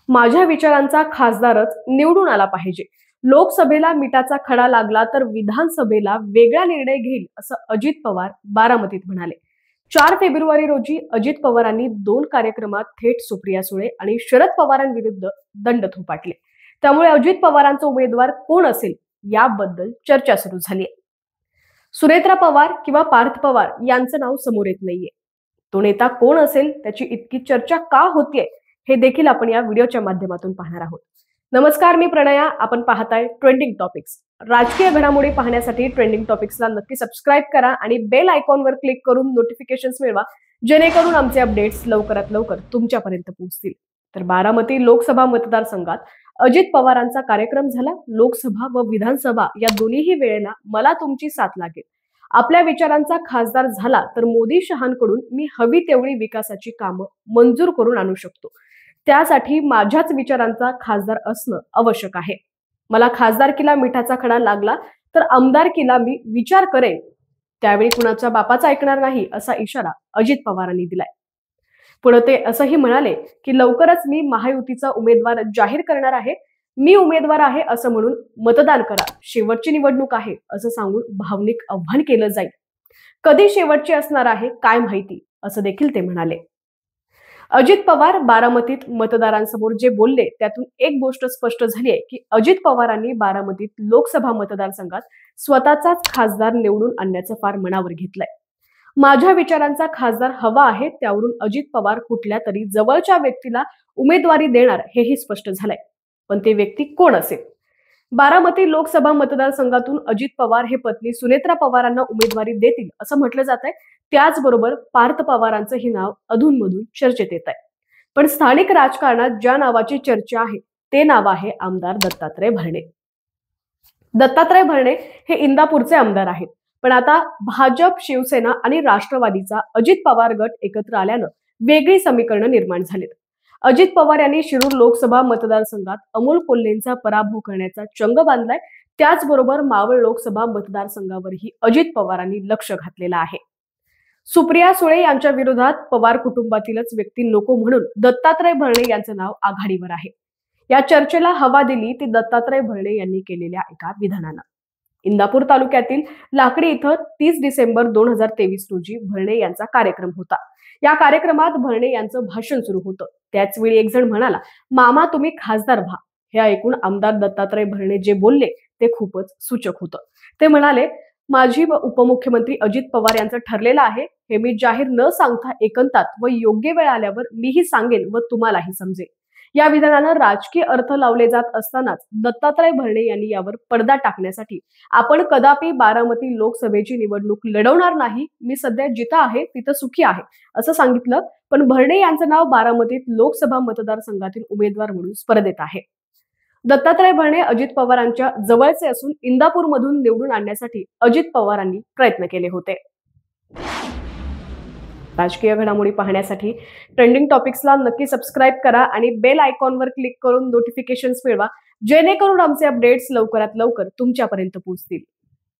माझ्या विचारांचा खासदारच निवडून आला पाहिजे. लोकसभेला मिठाचा खडा लागला तर विधानसभेला वेगळा निर्णय घेईल असं अजित पवार बारामतीत म्हणाले. 4 फेब्रुवारी रोजी अजित पवारांनी 2 कार्यक्रमात थेट सुप्रिया सुळे आणि शरद पवारांविरुद्ध दंड थोपटले. त्यामुळे अजित पवारांचा उमेदवार कोण असेल याबद्दल चर्चा सुरू झाली आहे. सुनेत्रा पवार किंवा पार्थ पवार यांचं नाव समोर येत नाहीये. तो नेता कोण असेल त्याची इतकी चर्चा का होतीये हे देखील आपण या व्हिडिओच्या माध्यमातून पाहणार आहोत. नमस्कार, मी प्रणया. आपण पाहताय ट्रेंडिंग टॉपिक्स. राजकीय घडामोडी पाहण्यासाठी ट्रेंडिंग टॉपिक्सला नक्की सबस्क्राईब करा आणि बेल आयकॉनवर क्लिक करून नोटिफिकेशन्स मिळवा, जेणेकरून आमचे अपडेट्स लवकरात लवकर तुमच्यापर्यंत पोहोचतील. तर बारामती लोकसभा मतदारसंघात अजित पवारांचा कार्यक्रम झाला. लोकसभा व विधानसभा या दोन्हीही वेळेला मला तुमची साथ लागेल. आपल्या विचारांचा खासदार झाला तर मोदी शहांकडून मी हवी तेवढी विकासाची कामं मंजूर करून आणू शकतो. त्यासाठी माझ्याच विचारांचा खासदार असणं आवश्यक आहे. मला खासदारकीला मिठाचा खडा लागला तर आमदारकीला मी विचार करेन. त्यावेळी कुणाच्या बापाचा ऐकणार नाही असा इशारा अजित पवारांनी दिलाय. पुढे ते असंही म्हणाले की लवकरच मी महायुतीचा उमेदवार जाहीर करणार आहे. मी उमेदवार आहे असं म्हणून मतदान करा. शेवटची निवडणूक आहे असं सांगून भावनिक आव्हान केलं जाईल. कधी शेवटची असणार आहे काय माहिती असं देखील ते म्हणाले. अजित पवार बारामतीत मतदारांसमोर जे बोलले त्यातून एक गोष्ट स्पष्ट झाली आहे की अजित पवारांनी बारामतीत लोकसभा मतदारसंघात स्वतःचाच खासदार निवडून आणण्याचं फार मनावर घेतलंय. माझ्या विचारांचा खासदार हवा आहे, त्यावरून अजित पवार कुठल्या तरी जवळच्या व्यक्तीला उमेदवारी देणार हेही स्पष्ट झालंय. पण ते व्यक्ती कोण असेल? बारामती लोकसभा मतदारसंघातून अजित पवार हे पत्नी सुनेत्रा पवारांना उमेदवारी देतील असं म्हटलं जात आहे. त्याचबरोबर पार्थ पवारांचं हे नाव अधूनमधून चर्चेत येत आहे. पण स्थानिक राजकारणात ज्या नावाची चर्चा आहे ते नाव आहे आमदार दत्तात्रय भरणे. दत्तात्रय भरणे हे इंदापूरचे आमदार आहेत. पण आता भाजप, शिवसेना आणि राष्ट्रवादीचा अजित पवार गट एकत्र आल्यानं वेगळी समीकरणं निर्माण झालीत. अजित पवार यांनी शिरूर लोकसभा मतदारसंघात अमोल कोल्हेंचा पराभव करण्याचा चंग बांधलाय. त्याचबरोबर मावळ लोकसभा मतदारसंघावरही अजित पवारांनी लक्ष घातलेलं आहे. सुप्रिया सुळे यांच्या विरोधात पवार कुटुंबातीलच व्यक्ती नको म्हणून दत्तात्रय भरणे यांचं नाव आघाडीवर आहे. या चर्चेला हवा दिली ती दत्तात्रय भरणे यांनी केलेल्या एका विधानानं. इंदापूर तालुक्यातील लाकडी इथं 30 डिसेंबर 2023 रोजी भरणे यांचा कार्यक्रम होता. या कार्यक्रमात भरणे यांचं भाषण सुरू होतं. त्याचवेळी एक जण म्हणाला, मामा तुम्ही खासदार व्हा. हे ऐकून आमदार दत्तात्रय भरणे जे बोलले ते खूपच सूचक होतं. ते म्हणाले, माजी व उपमुख्यमंत्री अजित पवार यांचं ठरलेलं आहे. हे मी जाहीर न सांगता एकंतात व योग्य वेळ आल्यावर मीही सांगेन व तुम्हालाही समजेल. या विधानानं राजकीय अर्थ लावले जात असतानाच दत्तात्रय भरणे यांनी यावर पडदा टाकण्यासाठी आपण कदापि बारामती लोकसभेची निवडणूक लढवणार नाही, मी सध्या जिथं आहे तिथं सुखी आहे असं सांगितलं. पण भरणे यांचं नाव बारामतीत लोकसभा मतदारसंघातील उमेदवार म्हणून स्पर्धेत आहे. दत्तात्रय भरणे अजित पवारांच्या जवळचे असून इंदापूरमधून निवडून आणण्यासाठी अजित पवारांनी प्रयत्न केले होते. राजकीय घडामोडी पाहण्यासाठी ट्रेंडिंग टॉपिक्सला नक्की सबस्क्राईब करा आणि बेल आयकॉनवर क्लिक करून नोटिफिकेशन्स मिळवा, जेणेकरून आमचे अपडेट्स लवकरात लवकर तुमच्यापर्यंत पोहोचतील.